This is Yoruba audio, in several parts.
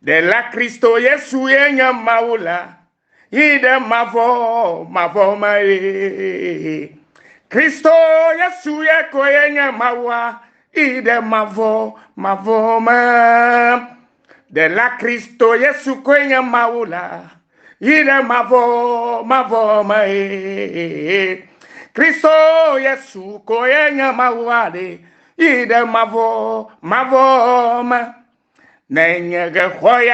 de la Kristo Yesu yenye maula ide mavo mae Kristo Yesu yeko yenye mawa ide mavo ma de la Kristo Yesu kwenye maula ide mavo mae Kristo Yesu kwenye mawa ide mavo ma Nenyege khoye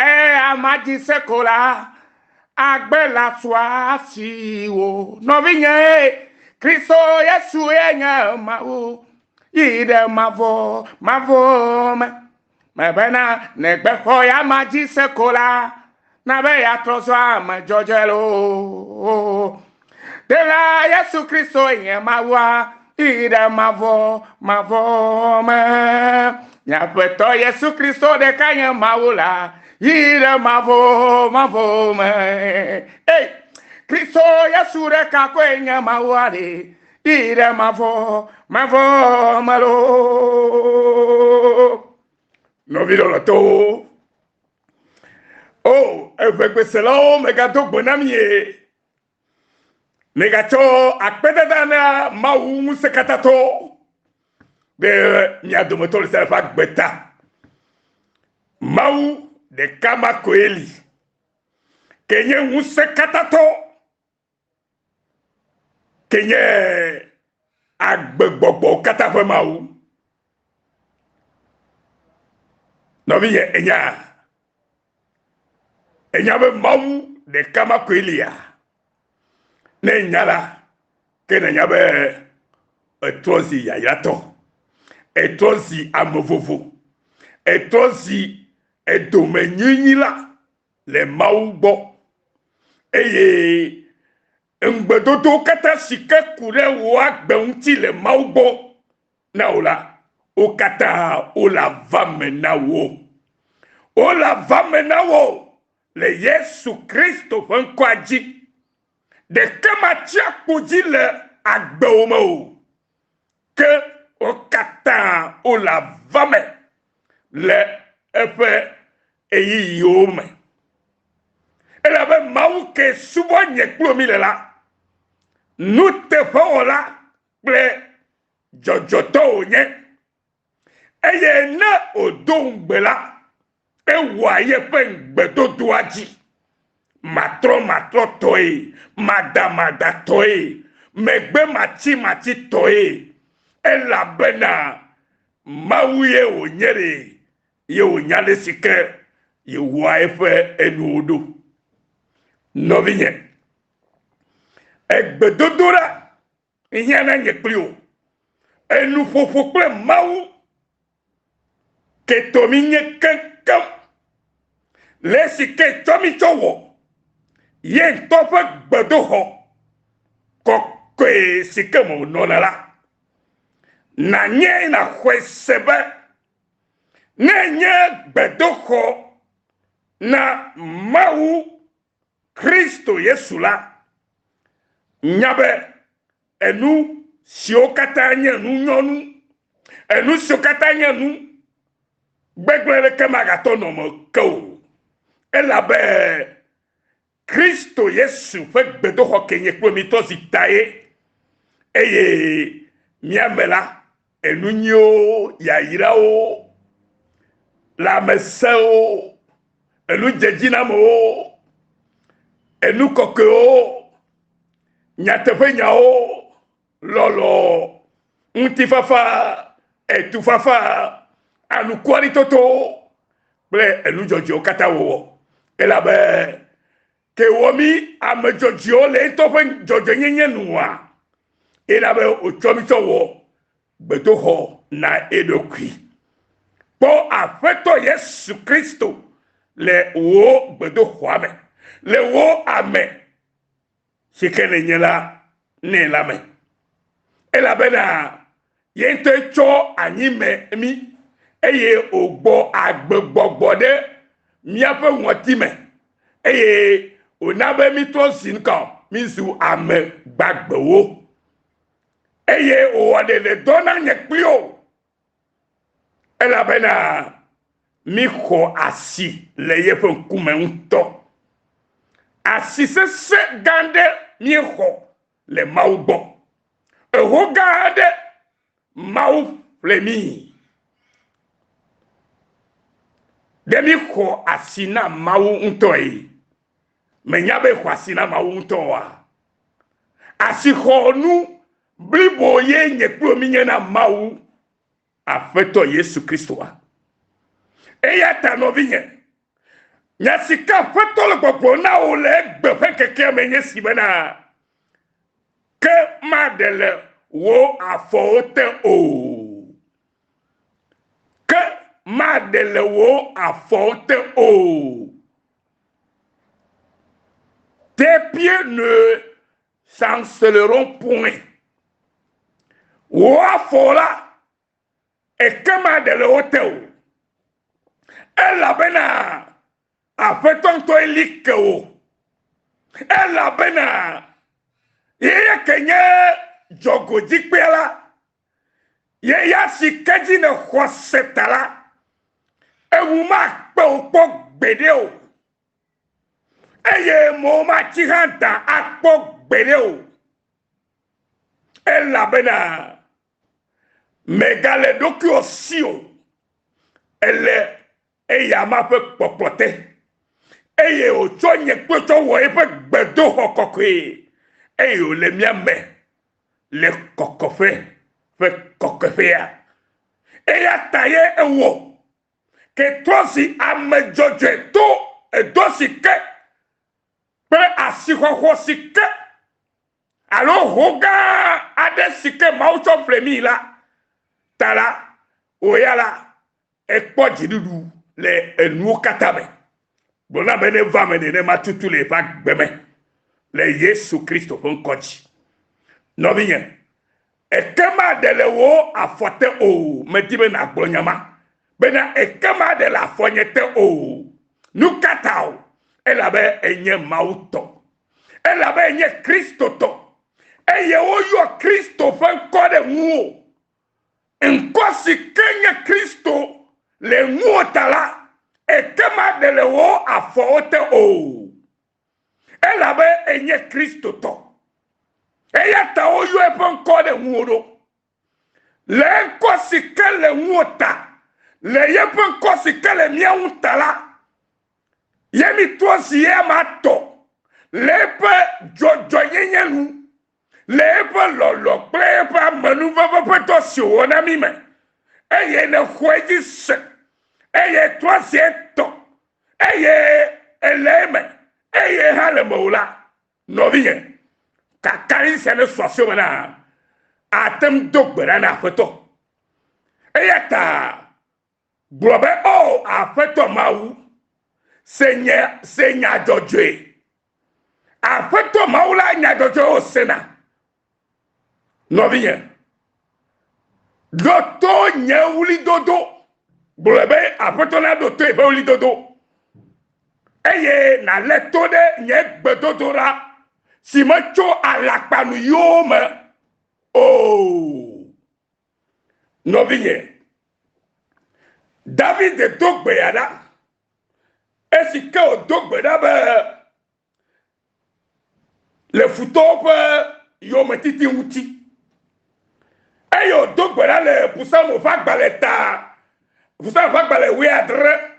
amadi sekola agbela swasiwo novinye Kristo Yesu enya mau ide mavo mebena negbe khoye amadi sekola na be ya trozo ama jojelo de la Yesu Kristo enya mawa ide mavo Nyapeto Yesu Kristo de kanya maula ire mavo me hey Kristo Yesu de kakwenya mawale ire mavo malo no viro lo to oh efekweselo megato bonamie megato akpedana mawu musekatato de nyadomotol selfa gbeta mau de kama koeli kenye musekatato kenye agbegbogbo katafwe mau noviye enya be mau de kama koeli ya ne nyala kena nyabe etrosi ya yato etosi amovovo etosi edomenyinila le maugbo eye ngbedodo kata sike kure wa gbeunti le maugbo na ola o kata ola vamenawo le Yesu Kristo fankwaji de kamatia kuji le agbeomo que o kata o la vame le efe eyi yome elle avait maou ke subo nye klomi le la nous te fo la ple jojoto nye eye na odongbe la e waye pe ngbedo duaji matro toy madamada toy megbe machi toy ela bena mawuye onyere ye onyale sike ye waife enudo novinye egbedodora ihyana nyekplio enu fofo ple mawu ketominye kankam le sike tomi chowo ye tofe gbedoho kokwe sike mo nonala na nye na kwesebe nye bedoko na mawu Kristo Yesu la nyabe enu siokata nye nu nyonu enu siokata nye nu gbegbele kemagato no mo ko elabe Kristo Yesu fe bedoko kenye kwemito zitaye eye miamela enunyo yayirao la meseo enu jejinamo enu kokeo nyatefenyao lolo untifafa etufafa anukwari toto ple enu jojo katawo elabe ke womi amejojo le tofe jojo nyenye nuwa elabe ochomichowo betoho na edokwi po afeto Yesu Kristo le wo betoho ame le wo ame shikene nyela ne lame elabena yente cho anyime mi eye ogbo agbegbogbo de miafe wotime eye onabe mi to sinka mi su ame gbagbewo eye o de le dona nyekpio elabena mi xɔ asi le yeƒe ŋkume ŋutɔ. Asi sesẽ gã aɖe mi xɔ le Mawu gbɔ. Eho gã aɖe Mawu ƒle mi. De mi xɔ asi na Mawu ŋutɔ ye. Menya be xɔ asi na Mawu ŋutɔ wa. Asi xɔ nu blibo ye nye kplo mi nye na Mawu Aƒetɔ Yesu Kristoa. Eya ta nɔvinye. Nya sika Aƒetɔ le gbɔgblɔ na wo le egbe ƒe keke me nye si bena ke maɖe le wo afɔwo te o. Ke maɖe le wo afɔwo te o. Tes pieds ne chanceleront point. Wo afɔ la eke maɖe le wo te o. Elabena Aƒetɔ ŋutɔ eli ke wo. Elabena ye ke nye dzɔgodzikpea la, ye ya si ke dzi ne xɔse ta la, ewu makpe wo kpɔ gbeɖe o. Eye mo matsi hã da akpɔ gbeɖe o. Elabena megale ɖokuiwò si o. Ele eya ma ƒe kpɔkplɔ te. Eye wòtsɔ nye kpɔtsɔ wɔ eƒe gbedoxɔ kɔkɔe. Eye wòle mía me le kɔkɔƒe ƒe kɔkɔƒea. Eya ta ye ewɔ ke trɔ si ame dzɔdzɔe to edo si ke kple asixɔxɔ si ke alo ho gã aɖe si ke Mawu tsɔ ƒle mi la ta la wòya la ekpɔ dziɖuɖu le enuwo katã me. Gblɔna be ne va me nenema tutu le eƒe agbe me le Yesu Kristo ƒe ŋkɔ dzi. Nɔvinye, ekema ɖe le wo afɔ te o. Medi be nàgblɔ nyama bena ekema ɖe le afɔnye te o. Nu ka ta o? Elabe enye Mawu tɔ. Elabe enye Kristo tɔ. Eye woyɔ Kristo ƒe ŋkɔ ɖe ŋuwo. Ŋkɔ si ke nye Kristo le ŋuwo ta la, ekema ɖe le wo afɔwo te o. Elabe enye Kristo tɔ. Eya ta woyɔ eƒe ŋkɔ ɖe ŋuwo ɖo. Le ŋkɔ si ke le ŋuwo ta, le yeƒe ŋkɔ si ke le mía ŋu ta la, ye mi trɔ si ye ma tɔ le eƒe dzɔdzɔnyenye nu, le eƒe lɔlɔ kple eƒe amenuveve ƒe dɔ si wòwɔ na mi me. Eye ne xɔ edzi se. Eye trɔ si etɔ. Eye ele eme. Eye hã le me o la. Nɔvinye, kakari sia ne sɔsio me na atem do gbe ɖa na Aƒetɔ. Eya ta gblɔ be o Aƒetɔ Mawu se nya dzɔdzɔe. Aƒetɔ Mawu la nya dzɔdzɔe wo sena. Nɔvinye, ɖo to nye wulidodo. Gblɔ be Aƒetɔ na ɖo to ebe wulidodo. Eye nalé to ɖe nye gbedodo la si me tso alakpanu yiwo me o. Nɔvinye, David do gbe ya ɖa. Esi ke wòdo gbe ɖa be le futɔwo ƒe yometiti ŋuti. Eye wòdo gbe ɖa le Psalm ƒe agbalẽ ta. Psalm ƒe agbalẽ 17.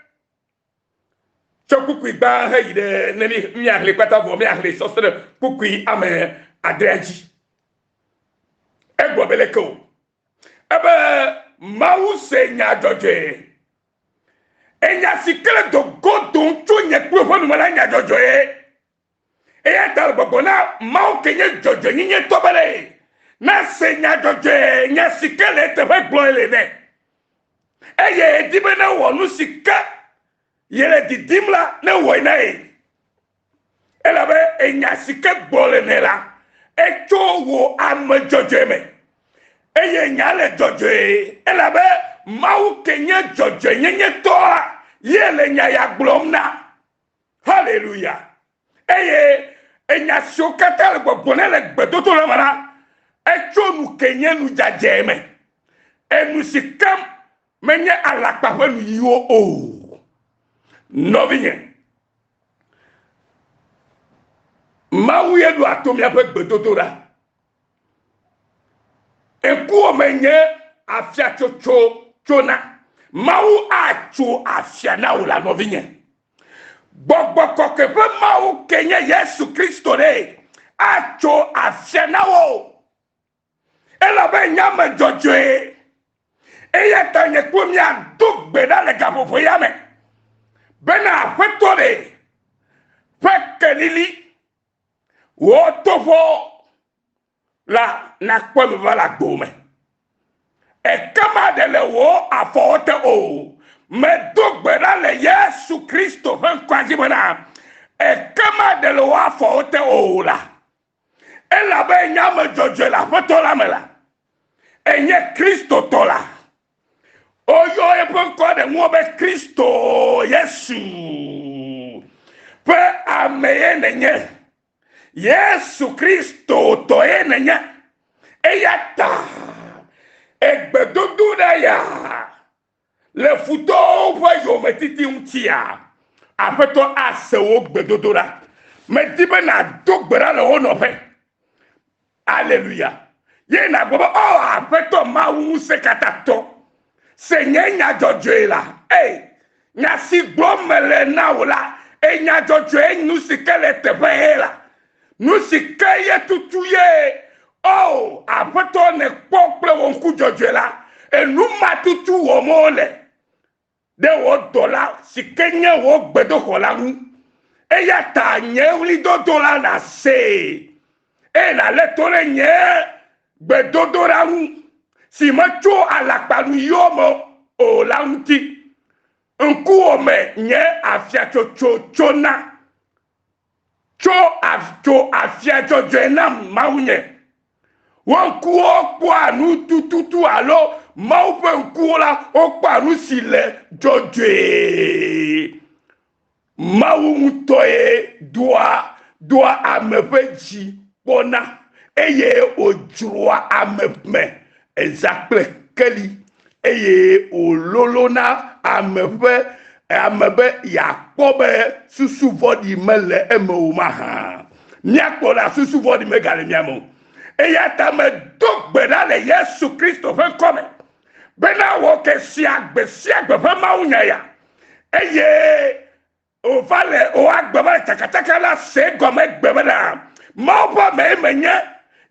Tsɔ kukui gbã heyi ɖe ne miaxlẽ kpata vɔ miaxlẽ sɔsɔ ɖe kukui ame 7 dzi. Egblɔ be leke o. Ebe Mawu se nya dzɔdzɔe. Enya si ke le dogodo tso nye kplo ƒe nume la nya dzɔdzɔe. Eya ta le gbɔgbɔ na Mawu ke nye dzɔdzɔenyenye tɔ be le. Na se nya dzɔdzɔe nya si ke le teƒe gblɔ le nɛ. Eye edi be ne wɔ nu si ke yele didim la ne wɔe na ye. Elabe enya si ke gbɔ le nɛ la etso wo ame dzɔdzɔe me. Eye nya le dzɔdzɔe. Elabe Mawu ke nye dzɔdzɔenyenye tɔ la ye le nya ya gblɔm na. Hallelujah. Eye enya siwo katã le gbɔgbɔ ne le gbedodo la me la etso nu ke nye nu dzadze me. Enu si ke menye alakpa ƒe nu yiwo o. Novinye. Mawu ye do ato mia pe gbedodola. Eku omenye afia chona. Mawu acho afia na ula novinye. Gbogbo koke pe mawu kenye Yesu Kristo re. Acho afia na wo. Ela be nyame jojoe. Eya tanye kwemi aduk beda le gapopo yame. Bena afetore. Pekelili. Wotofo. La na kwemi vala gbome. E kama de le wo afote o. Me duk beda le Yesu Kristo fen kwaji bena. E kama de le wo afote o la. Ela be nyame jojoe la fetola me la. Enye Kristo tola. Oyo epenko de mwobe Kristo Yesu. Pe ameye nenye. Yesu Kristo toye nenye. Eyata. Egbedodo da ya. Le futo pe yo metiti untia. Apeto ase wo gbedodo da. Medibe na dogbera le honope. Alléluia. Ye na gobo oh apeto mawu se katato. Se nya jojoe la. Nya si glomele na wala. Nya jojoe nu si kele tepe la. Nu si keye tutuye. Oh, apeto ne kokple wonku jojoe la. Nu matutu wo mole. De wo dola si kenye wo gbedo kola mu. Ya ta nye wli do dola na se. La letore nye gbedo la mu. Si macho alakpalu yomo o launti. Nku ome nye afia chona. Afia jojoena maunye. Wanku okwa anu tututu alo. Maupe nku la okwa anu sile jojoe. Mau mutoye doa amepeji pona. Eye ojroa amepme. Ezakple keli eye ololona amebe yakobe susu vodi mele emoumaha miakpo la susu vodi megale miamo eya tame dogbeda le Yesu Kristo fe kome bena wo ke siagbe fe maunya ya eye o vale o agbeba takataka la se gome gbebeda maupa me menye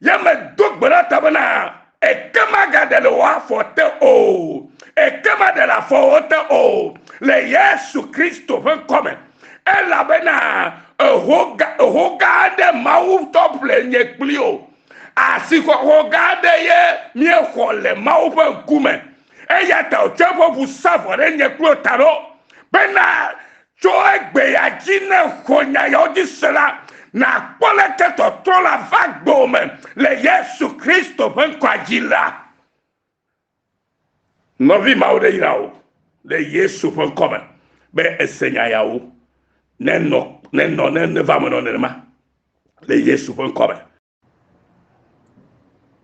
yame dogbeda tabana. Ekema de la forte o. Ekema de la forte o. Le Yesu Kristo ven come. Ela bena hoga de mau tople nye plio. Asiko hoga de ye mie khole mau ven kume. Eya ta ochepo bu savore nye plio taro. Bena choegbe ya jine konya yodi sela. Na kwale keto trola vagbome le Yesu Kristo ven kwa jila. Novi maude irao le Yesu ven kome be esenya yao ne vamono nema le Yesu ven kome.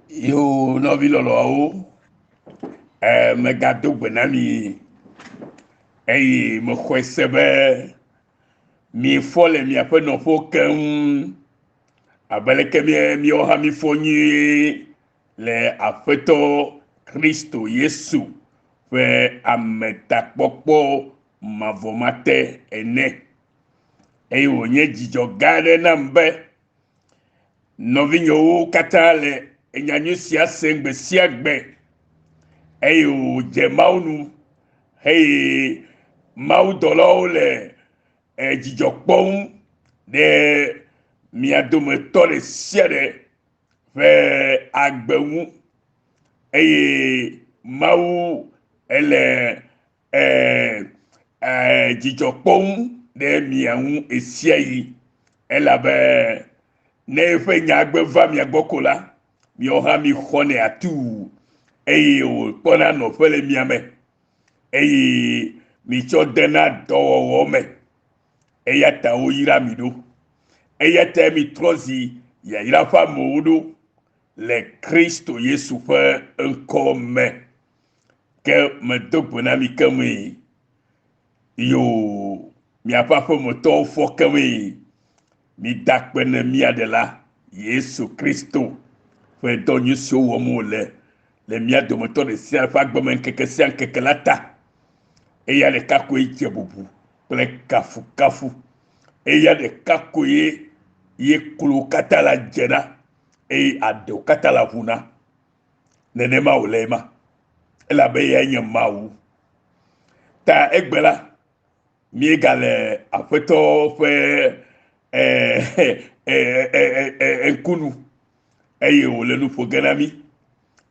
Yo novi lolo ao me gado gbenami mo kwesebe mi fole mi ape no fokem abeleke mi oha mi fonyi le afeto Kristo Yesu fe ametakpokpo mavomate ene onye jijo gade na mbe novinyo katale enyanyu siasengbe siagbe o jemaunu mau dolo le jijokpon de miadome tole siade fe agbewu mau ele jijokpon de miawu esiayi elabe ne fe nyagbe va miagbokola mi oha mi khone atu o pona no fele miame mi chodena do me eyata o yira mi do eyata mi trozi ya yira fa modo le Kristo Yesu fa encore que me dopona mi kami yo miapa fo moto fo kawe mi dakpene mia de la Yesu Kristo fe donyu so wo mo le mia de moto de sia fa gbomen keke sia keke lata e ya le kako iche bubu ple kafu kafu e ya le kako ye kulu katala jena e ado katala huna nene ma ulema ela be ya nyamawu ta egbela mi gale afeto fe nkunu eye ole nu foganami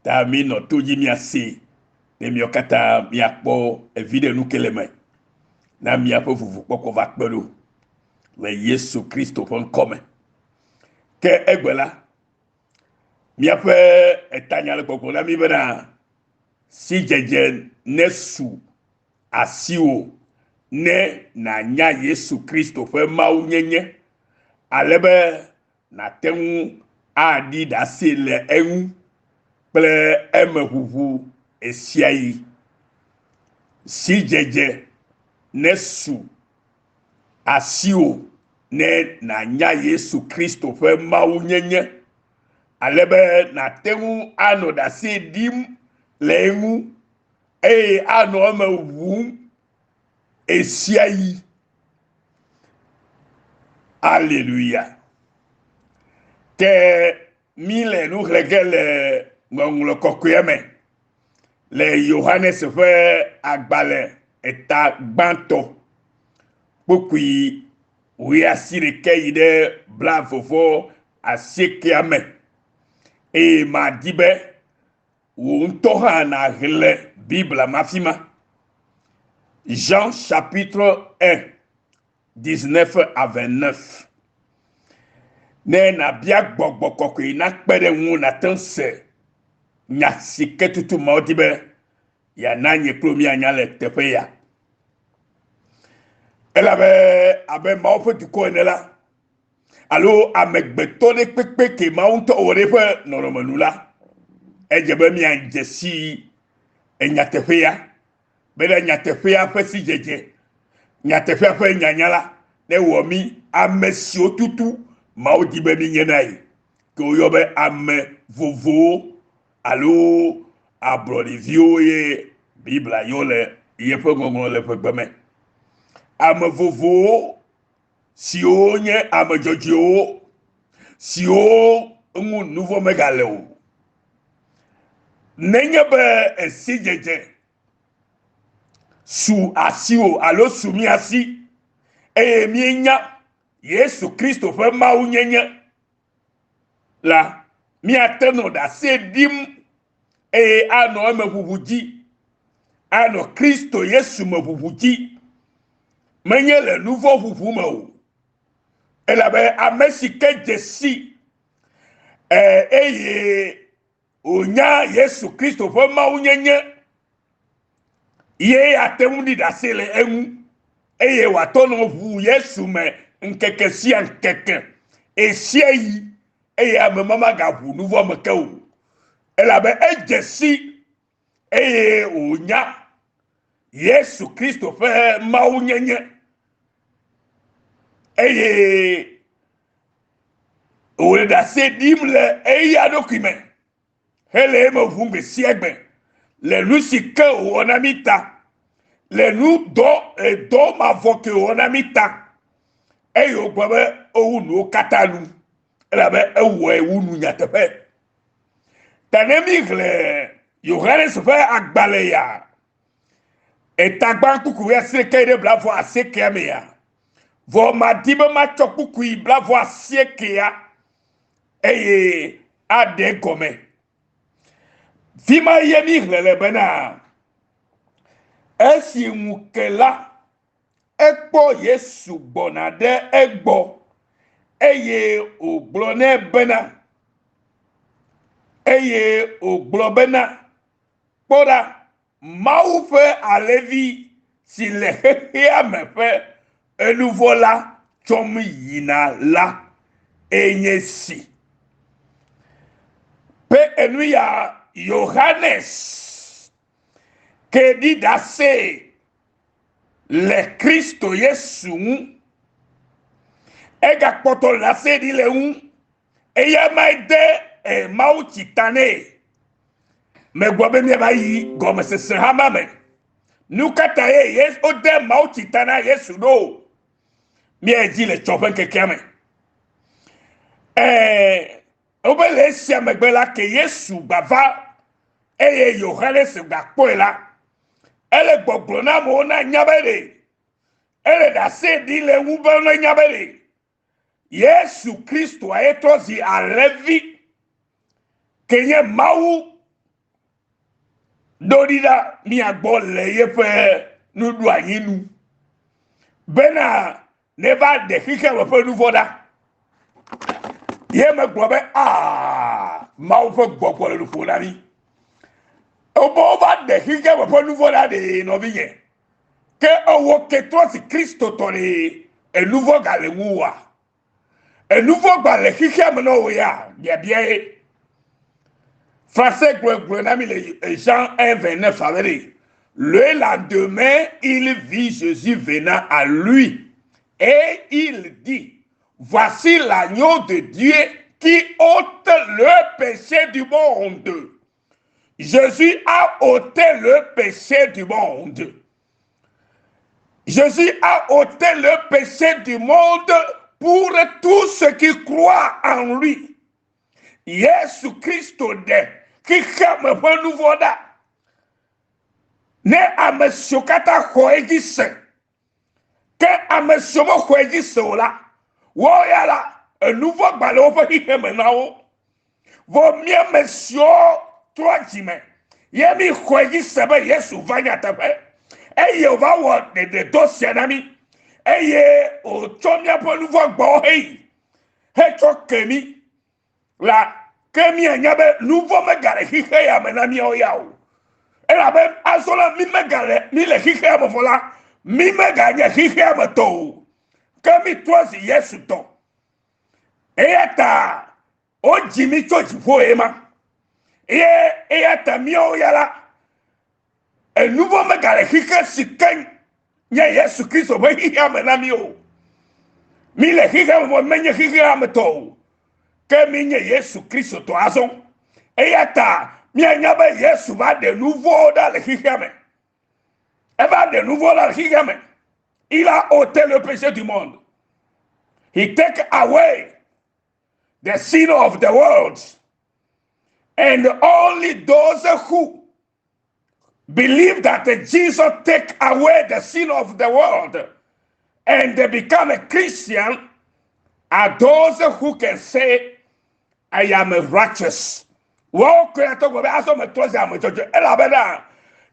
ta mi no toji mi ase ne mi okata mi akpo evide nu keleme na mi apo fufu poko va pelo le Yesu Kristo fon come ke egbela mi ape etanya le poko na mi bena si jeje nesu asiwo ne na nya Yesu Kristo fe mawu nyenye alebe na tengu adi da se le enwu ple emehuhu esiayi si jeje nesu asio ne na nya Yesu Kristo fe mawu nyenye alebe na tengu ano da se dim le enwu ano emehuhu esiayi. Alléluia. Que mille nous regale ngonglo kokuyeme. Le Johannes fait agbale eta gbanto. Pokui oui asire keide blavofo asiekiame. E ma dibe untoha na hele Bible mafima. Jean chapitre 1 19 à 29. Ne na bia gbogbo koko ina kpere nwu na tense nya siketutu maudibe ya nanye promi anya le tepe ya. Elle avait maufo du ko enela. Alo amegbeto de pepe ke maunto orefe noromanula. Ejebe mi anjesi enya tepe ya. Bele nya tepe ya fe si jeje. Nyatefe fe nyanyala ne womi amesi otutu maudi be mi nyenai ko yobe ame vovo alo abrolivio ye bibla yole ye fe gongon le fe gbeme ame vovo si o nye ame jojo si o ngu nouveau megaleo nenye be esijeje su asio alo sumi asi mienya Yesu Kristo fe mawu nyenye la mi ateno da se dim ano mevuvuji ano Kristo Yesu mevuvuji menye le nouveau vuvu mawu elabe amesike jesi onya Yesu Kristo fe mawu nyenye ye atemundi da sele enwu eye watono vu Yesu me nkeke si nkeke esiayi eye amemama gavu nouveau mekeu elabe ejesi eye onya Yesu Kristo fe mawu nyenye eye o da se dimle eye adokime hele me vu be siegbe le lusike onamita le nu do ma voke onamita eyo gbabe owunu katalu elabe ewo ewunu nyatepe tanemi gle Johannes fe agbale ya etagban kuku ya sekere blavo aseke me ya vo madibe ma chokuku i blavo aseke ya eye ade gome fima yemi gle bena esi mukela ekpo Yesu bonade egbo eye oglone bena eye oglobena pora maufe alevi si le ya mefe eluvola chomi yina la enyesi pe enu ya Johannes ke di dase le Kristo Yesu ega kpoto la se di le eya maide mau chitane me gwabe mi ba yi gome se hama me nukata yes ode mau chitana Yesu do mi eji le chopen kekeme obele sia megbela ke Yesu bava eye Yohanes gakpoela ele gbogbo na mo na nyabere ele da se di le ube na nyabere Yesu Kristo aetozi alevi kenye mau dorida mi agbo le yefe nudu anyinu bena neba de kike wepe nuvoda ye me gbobe mau fe gbogbo le fola ni obo ba de kike wepe nuvoda de no biye ke owo ke tosi Kristo tori e nouveau galewa un nouveau balai qui aime nos ya bien français Jean 1:29 avait le lendemain il vit Jésus venant à lui et il dit voici l'agneau de Dieu qui ôte le péché du monde. Jésus a ôté le péché du monde. Jésus a ôté le péché du monde pour tous ceux qui croient en lui. Yesu Christo de qui kame pe nouveau da ne amesiokata khoegise ke amesiomo khoegise ola wo ya la un nouveau balo pe ki na wo vo mie mesio troisième yemi khoegise be Yesu vanya tape eye va wo de dossier nami eye o chomia pe nouveau gbo hey he chokemi la kemi anyabe nouveau megare hike ya menami o yawo ela be asola mi megare mi le hike ya mofola mi meganya hike ya to kemi tozi Yesu to eyata o jimi chochi fo ema eyata mi o yala e nouveau megare hike sikan nya Yesu Kristo be hike ya menami o mi le hike ya mo menye hike ya to que minye Yesu Christo to azon eyata mi anyaba Yesu va de nouveau dans le higame et va de nouveau dans le higame il a ôté le péché du monde. He take away the sin of the world, and only those who believe that Jesus take away the sin of the world and they become a Christian are those who can say I am righteous. Wo kreato go be aso me tozi amojojo ela beda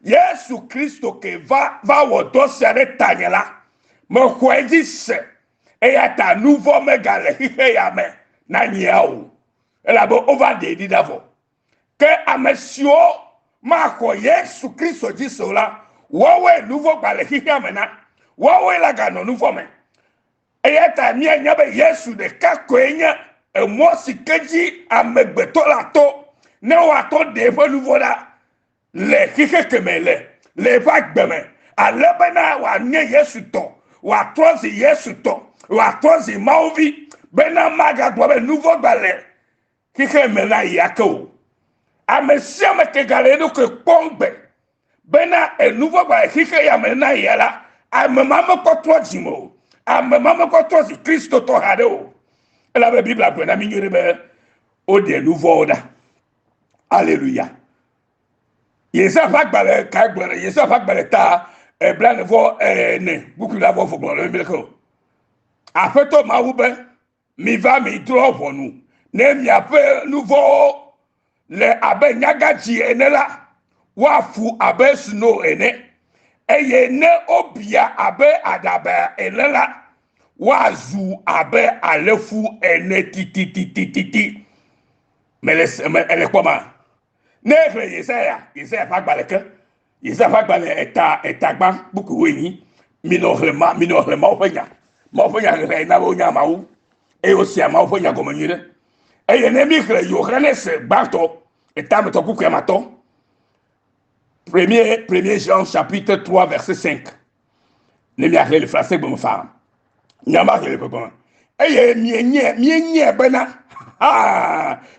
Yesu Kristo ke va wo dosia de tanyela mo kweji se e ya ta nouveau megale hihe ya me na nyao ela bo over de didavo ke amesio ma ko Yesu Kristo ji sola wo we nouveau gale hihe me na wo we la ga no nouveau me e ya ta mi anya be Yesu de ka kwenya e mo sikeji amegbeto la to ne wa to de fo nouveau da le kike kemele le vagbeme alebena wa nye Yesu to wa trozi Yesu to wa trozi mauvi bena maga do be nouveau balé kike mela yako amesia me ke gale do ke pombe bena e nouveau balé kike ya mena yala amema me ko trozi mo amema me ko trozi Kristo to hado la Bible a bena mi nyure o de nouveau da. Alléluia. Yesa fagbale kagbale yesa fagbale ta blan vo ne beaucoup la vo fo le milko afeto maube mi va mi drovo nu ne mi ape nouveau le abe nyagaji enela wa fu abe snow ene eye ne obia abe adaba enela wa zu abe alefu ene titi meles ele kwama Nefre Yesaya fagbaleke Yesaya fagbale etagba buku weni minohlema ofenya re na onya mawu e osia ma ofenya gomanyire e ye nemi kre Yohanes bato etam to kuku mato premier Jean chapitre 3 verset 5 ne mi akle le français bon femme nyama ke le pepon eye mienye bena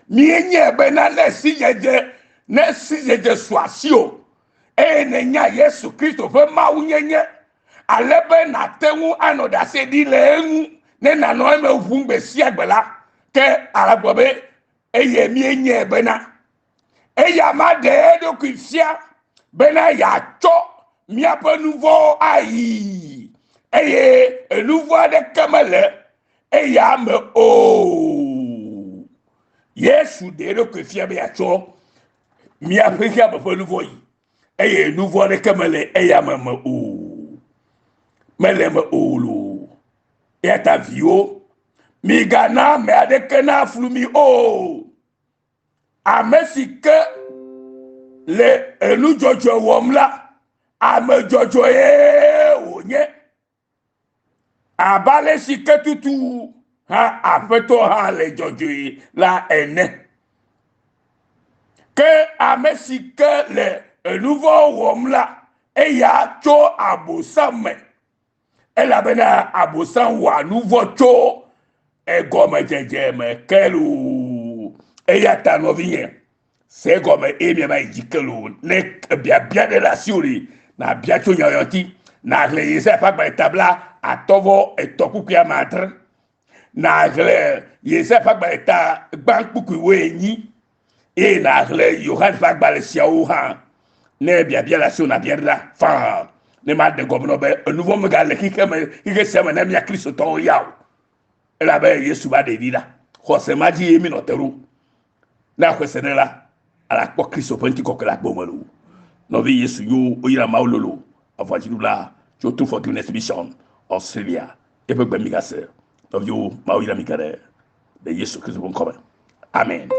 mienye bena na si jeje swasio ne nya Yesu Kristo fe ma unyenye alebe na tenwu anoda se di le enu ne na no me vungbe si agbela ke aragbobe eye mienye bena eya ma de do kwifia bena ya cho miape nouveau ayi eye nouveau de kamele eya me o Yesu de do kwifia be ya cho miape kia be nouveau yi eye nouveau de kamele eya me o mele me o lo ya ta vio mi gana me ade kana flumi o amesike le elu jojo womla ame jojo onye abale sike tutu ha afeto ha le jojo la ene ke amesike le nouveau womla eya cho abosame elabena abosan wa nouveau cho egome jeje me kelu eya tanovie c'est comme emi ma jikelo ne bia de la siori na bia cho nyayoti na le yesa pa ba tabla atovo etokuku ya matre na le yesa pa ba ta bankuku wenyi e na le yohan pa ba le siaou ha ne bia la siona bia la fa ne ma de gomno be nouveau me gale ki ke sema na mi a Kristo to yawo ela be Yesu ba de vida Jose maji emi no teru na kwesenela ala kwa Kristo penti kokela bomelu no vi Yesu yo oyira maulolo avajilula jo to forgiveness mission Australia e pe gbemi gase no yo mauyira mikare de Yesu Kristo bon come amen.